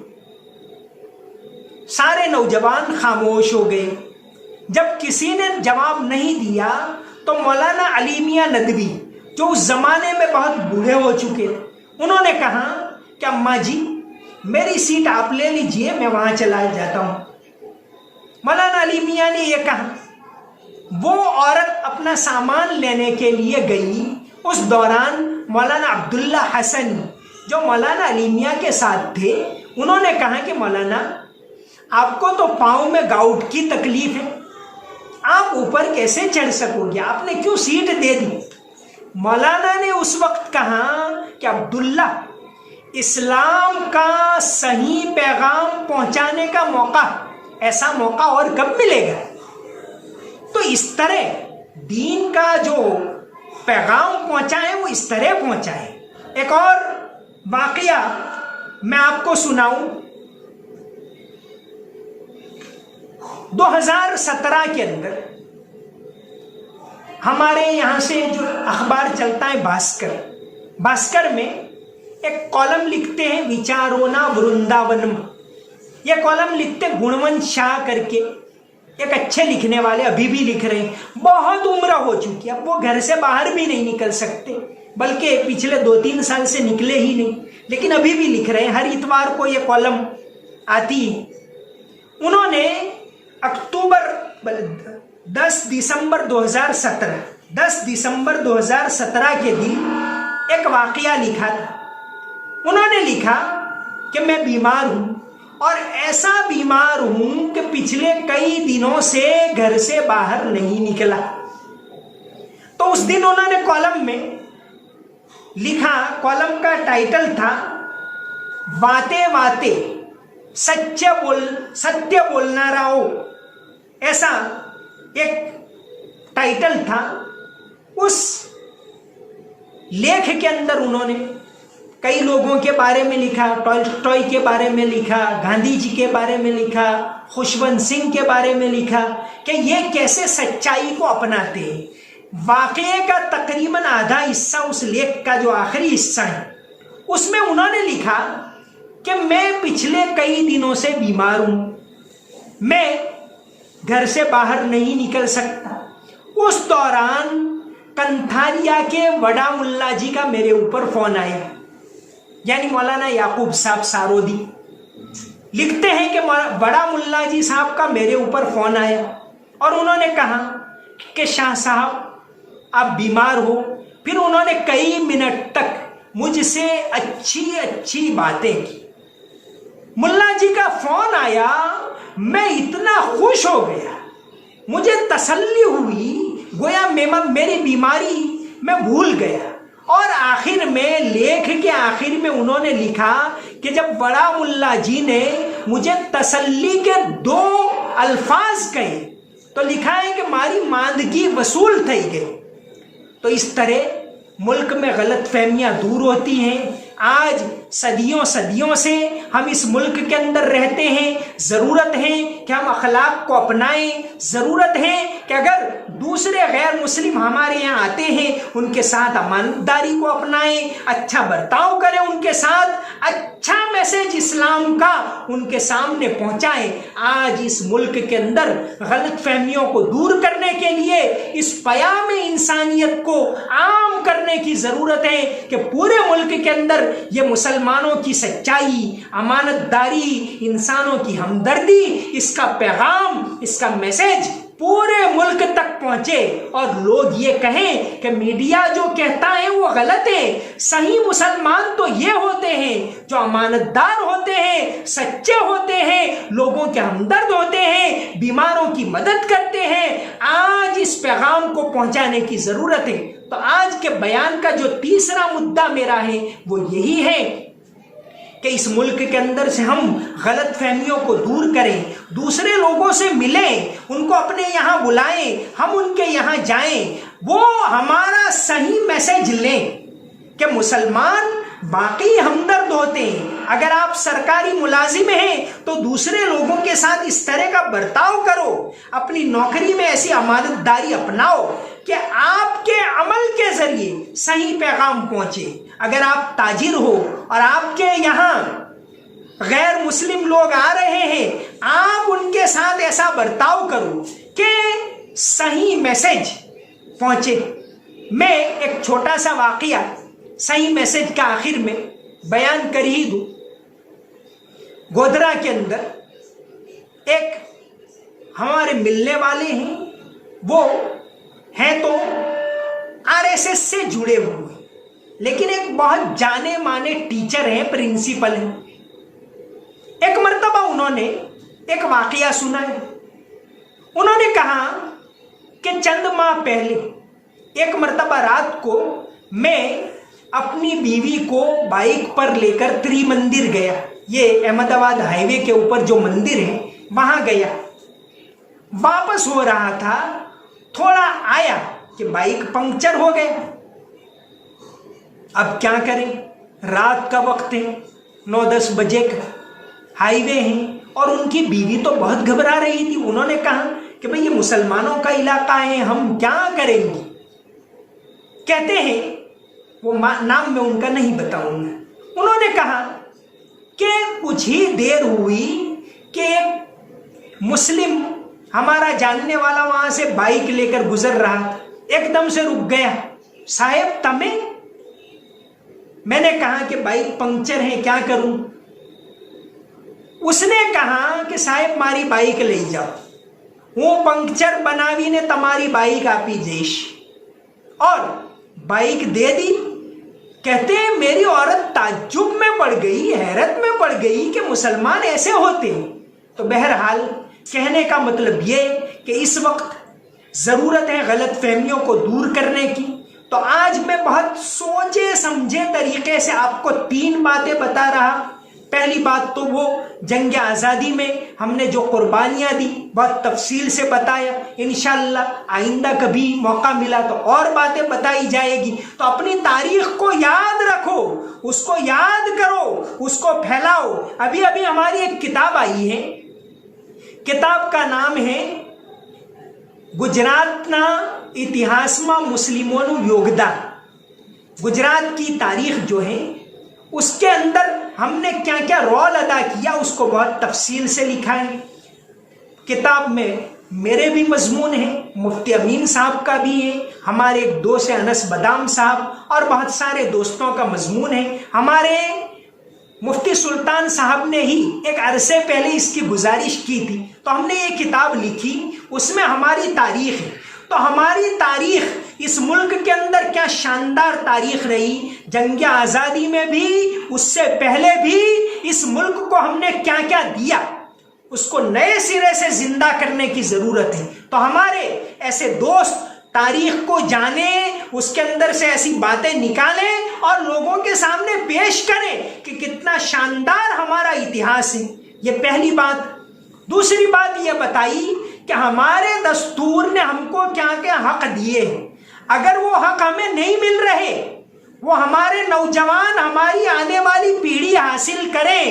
سارے نوجوان خاموش ہو گئے. جب کسی نے جواب نہیں دیا تو مولانا علی میاں ندوی جو اس زمانے میں بہت بوڑھے ہو چکے تھے, انہوں نے کہا کہ اماں جی میری سیٹ آپ لے لیجئے, میں وہاں چلا جاتا ہوں. مولانا علی میاں نے یہ کہا. وہ عورت اپنا سامان لینے کے لیے گئی. اس دوران مولانا عبداللہ حسنی جو مولانا علی میاں کے ساتھ تھے, انہوں نے کہا کہ مولانا آپ کو تو پاؤں میں گاؤٹ کی تکلیف ہے, آپ اوپر کیسے چڑھ سکو گے, آپ نے کیوں سیٹ دے دی. مولانا نے اس وقت کہا کہ عبداللہ, اسلام کا صحیح پیغام پہنچانے کا موقع, ایسا موقع اور کب ملے گا. تو اس طرح دین کا جو پیغام پہنچائے وہ اس طرح پہنچائے. ایک اور واقعہ میں آپ کو سناؤں. 2017 کے اندر ہمارے یہاں سے جو اخبار چلتا ہے بھاسکر میں ایک کالم لکھتے ہیں وچارونا ورنداونم. یہ کالم لکھتے گنونت شاہ کر کے, ایک اچھے لکھنے والے, ابھی بھی لکھ رہے ہیں. بہت عمر ہو چکی ہے, اب وہ گھر سے باہر بھی نہیں نکل سکتے, بلکہ پچھلے 2-3 سال سے نکلے ہی نہیں, لیکن ابھی بھی لکھ رہے ہیں. ہر اتوار کو یہ کالم آتی ہے. انہوں نے 10 دسمبر 2017 کے دن ایک واقعہ لکھا تھا. انہوں نے لکھا کہ میں بیمار ہوں اور ایسا بیمار ہوں کہ پچھلے کئی دنوں سے گھر سے باہر نہیں نکلا. تو اس دن انہوں نے کالم میں لکھا, کالم کا ٹائٹل تھا واتے واتے ستیہ بولنا راؤ, ایسا ایک ٹائٹل تھا. اس لیکھ کے اندر انہوں نے کئی لوگوں کے بارے میں لکھا, ٹالسٹوئے کے بارے میں لکھا, گاندھی جی کے بارے میں لکھا, خوشونت سنگھ کے بارے میں لکھا کہ یہ کیسے سچائی کو اپناتے ہیں. واقعے کا تقریباً آدھا حصہ اس لیکھ کا جو آخری حصہ ہے اس میں انہوں نے لکھا کہ میں پچھلے کئی دنوں سے بیمار ہوں, میں گھر سے باہر نہیں نکل سکتا. اس دوران کنتھاریا کے وڈا ملا جی کا میرے اوپر فون آیا, یعنی مولانا یعقوب صاحب سارودی لکھتے ہیں کہ بڑا ملا جی صاحب کا میرے اوپر فون آیا اور انہوں نے کہا کہ شاہ صاحب آپ بیمار ہو. پھر انہوں نے کئی منٹ تک مجھ سے اچھی باتیں کی. ملا جی کا فون آیا, میں اتنا خوش ہو گیا, مجھے تسلی ہوئی, گویا میری بیماری میں بھول گیا. اور آخر میں لیکھ کے آخر میں انہوں نے لکھا کہ جب بڑا ملا جی نے مجھے تسلی کے 2 الفاظ کہے تو لکھا ہے کہ ماری ماندگی وصول تھی گئی. تو اس طرح ملک میں غلط فہمیاں دور ہوتی ہیں. آج صدیوں سے ہم اس ملک کے اندر رہتے ہیں. ضرورت ہے کہ ہم اخلاق کو اپنائیں. ضرورت ہے کہ اگر دوسرے غیر مسلم ہمارے یہاں آتے ہیں ان کے ساتھ امانتداری کو اپنائیں, اچھا برتاؤ کریں ان کے ساتھ, اچھا میں میسج اسلام کا ان کے سامنے پہنچائیں۔ آج اس ملک کے اندر غلط فہمیوں کو دور کرنے کے لیے اس پیام انسانیت کو عام کرنے کی ضرورت ہے کہ پورے ملک کے اندر یہ مسلمانوں کی سچائی، امانت داری، انسانوں کی ہمدردی، اس کا پیغام، اس کا میسج پورے ملک تک پہنچے اور لوگ یہ کہیں کہ میڈیا جو کہتا ہے وہ غلط ہے۔ صحیح مسلمان تو یہ ہوتے ہیں جو امانت دار ہوتے ہیں، سچے ہوتے ہیں، لوگوں کے ہمدرد ہوتے ہیں، بیماروں کی مدد کرتے ہیں۔ آج اس پیغام کو پہنچانے کی ضرورت ہے۔ تو آج کے بیان کا جو تیسرا مدعا میرا ہے وہ یہی ہے کہ اس ملک کے اندر سے ہم غلط فہمیوں کو دور کریں، دوسرے لوگوں سے ملیں، ان کو اپنے یہاں بلائیں، ہم ان کے یہاں جائیں، وہ ہمارا صحیح میسج لیں کہ مسلمان باقی ہمدرد ہوتے ہیں۔ اگر آپ سرکاری ملازم ہیں تو دوسرے لوگوں کے ساتھ اس طرح کا برتاؤ کرو، اپنی نوکری میں ایسی امانت داری اپناؤ کہ آپ کے عمل کے ذریعے صحیح پیغام پہنچے۔ اگر آپ تاجر ہو اور آپ کے یہاں غیر مسلم لوگ آ رہے ہیں، آپ ان کے ساتھ ایسا برتاؤ کرو کہ صحیح میسج پہنچے۔ میں ایک چھوٹا سا واقعہ صحیح میسج کا آخر میں بیان کر ہی دوں۔ گودرا کے اندر ایک ہمارے ملنے والے ہیں، وہ ہیں تو RSS سے جڑے ہوئے، لیکن ایک بہت جانے مانے ٹیچر ہیں، پرنسپل ہیں۔ ایک مرتبہ انہوں نے ایک واقعہ سنا ہے۔ انہوں نے کہا کہ چند ماہ پہلے ایک مرتبہ رات کو میں اپنی بیوی کو بائک پر لے کر تری مندر گیا، یہ احمد آباد ہائی وے کے اوپر جو مندر ہے وہاں گیا۔ واپس ہو رہا تھا، تھوڑا آیا کہ بائک پنکچر ہو گیا۔ اب کیا کریں، رات کا وقت ہے، 9-10 بجے کا ہائی وے ہے، اور ان کی بیوی تو بہت گھبرا رہی تھی۔ انہوں نے کہا کہ بھئی یہ مسلمانوں کا علاقہ ہے، ہم کیا کریں گے؟ کہتے ہیں، وہ نام میں ان کا نہیں بتاؤں گا، انہوں نے کہا کہ کچھ ہی دیر ہوئی کہ ایک مسلم ہمارا جاننے والا وہاں سے بائک لے کر گزر رہا، ایک دم سے رک گیا۔ صاحب تمہیں؟ میں نے کہا کہ بائک پنکچر ہے، کیا کروں؟ اس نے کہا کہ صاحب ماری بائک لے جاؤ، وہ پنکچر بناوی نے تمہاری بائک آپی جیش، اور بائک دے دی۔ کہتے ہیں میری عورت تعجب میں پڑ گئی، حیرت میں پڑ گئی کہ مسلمان ایسے ہوتے ہیں۔ تو بہرحال کہنے کا مطلب یہ کہ اس وقت ضرورت ہے غلط فہمیوں کو دور کرنے کی۔ تو آج میں بہت سوچے سمجھے طریقے سے آپ کو 3 باتیں بتا رہا۔ پہلی بات تو وہ جنگ آزادی میں ہم نے جو قربانیاں دی بہت تفصیل سے بتایا، انشاءاللہ آئندہ کبھی موقع ملا تو اور باتیں بتائی جائے گی۔ تو اپنی تاریخ کو یاد رکھو، اس کو یاد کرو، اس کو پھیلاؤ۔ ابھی ہماری ایک کتاب آئی ہے، کتاب کا نام ہے گجراتنا اتہاسما مسلمونو یوگدان۔ گجرات کی تاریخ جو ہے اس کے اندر ہم نے کیا کیا رول ادا کیا اس کو بہت تفصیل سے لکھا ہے۔ کتاب میں میرے بھی مضمون ہیں، مفتی امین صاحب کا بھی ہے، ہمارے ایک دوست انس بادام صاحب اور بہت سارے دوستوں کا مضمون ہے۔ ہمارے مفتی سلطان صاحب نے ہی ایک عرصے پہلے اس کی گزارش کی تھی، تو ہم نے یہ کتاب لکھی، اس میں ہماری تاریخ ہے۔ تو ہماری تاریخ اس ملک کے اندر کیا شاندار تاریخ رہی، جنگ آزادی میں بھی، اس سے پہلے بھی اس ملک کو ہم نے کیا کیا دیا، اس کو نئے سرے سے زندہ کرنے کی ضرورت ہے۔ تو ہمارے ایسے دوست تاریخ کو جانیں، اس کے اندر سے ایسی باتیں نکالیں اور لوگوں کے سامنے پیش کریں کہ کتنا شاندار ہمارا اتہاس ہے۔ یہ پہلی بات۔ دوسری بات یہ بتائی کہ ہمارے دستور نے ہم کو کیا کیا حق دیے ہیں، اگر وہ حق ہمیں نہیں مل رہے، وہ ہمارے نوجوان، ہماری آنے والی پیڑھی حاصل کریں،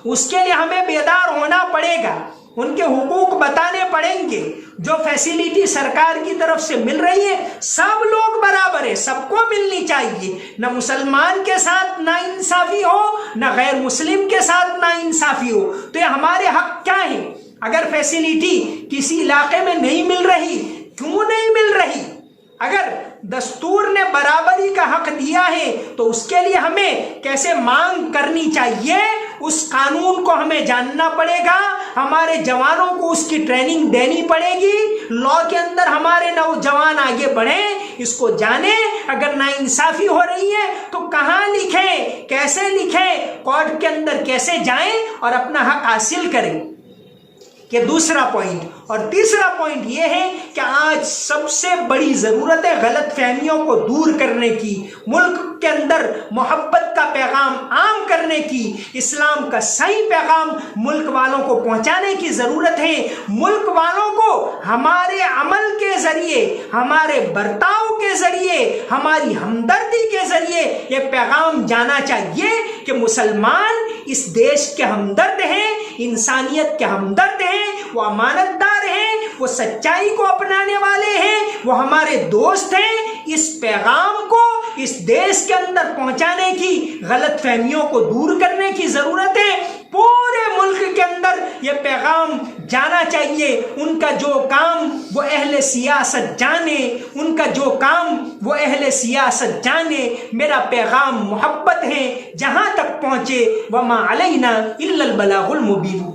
اس کے لیے ہمیں بیدار ہونا پڑے گا۔ ان کے حقوق بتانے پڑیں گے. جو فیسلٹی سرکار کی طرف سے مل رہی ہے سب لوگ برابر ہیں, سب کو ملنی چاہیے. نہ مسلمان کے ساتھ نا انصافی ہو, نہ غیر مسلم کے ساتھ نا انصافی ہو. تو یہ ہمارے حق کیا ہیں؟ اگر فیسلٹی کسی علاقے میں نہیں مل رہی, کیوں نہیں مل رہی؟ اگر دستور نے برابری کا حق دیا ہے تو اس کے لیے ہمیں کیسے مانگ کرنی چاہیے, اس قانون کو ہمیں جاننا پڑے گا. ہمارے جوانوں کو اس کی ٹریننگ دینی پڑے گی. لا کے اندر ہمارے نوجوان آگے بڑھیں, اس کو جانیں. اگر ناانصافی ہو رہی ہے تو کہاں لکھیں, کیسے لکھیں, کورٹ کے اندر کیسے جائیں اور اپنا حق حاصل کریں. کہ دوسرا پوائنٹ. اور تیسرا پوائنٹ یہ ہے کہ آج سب سے بڑی ضرورت ہے غلط فہمیوں کو دور کرنے کی, ملک کے اندر محبت کا پیغام عام کرنے کی, اسلام کا صحیح پیغام ملک والوں کو پہنچانے کی ضرورت ہے. ملک والوں کو ہمارے عمل کے ذریعے, ہمارے برتاؤ کے ذریعے, ہماری ہمدردی کے ذریعے یہ پیغام جانا چاہیے کہ مسلمان اس دیش کے ہمدرد ہیں, انسانیت کے ہمدرد ہیں, وہ امانت دار ہیں, وہ سچائی کو اپنانے والے ہیں, وہ ہمارے دوست ہیں. اس پیغام کو اس دیش کے اندر پہنچانے کی, غلط فہمیوں کو دور کرنے کی ضرورت ہے. پورے ملک کے اندر یہ پیغام جانا چاہیے. ان کا جو کام وہ اہل سیاست جانے, ان کا جو کام وہ اہل سیاست جانے. میرا پیغام محبت ہے, جہاں تک پہنچے. وما علینا الا البلاغ المبین.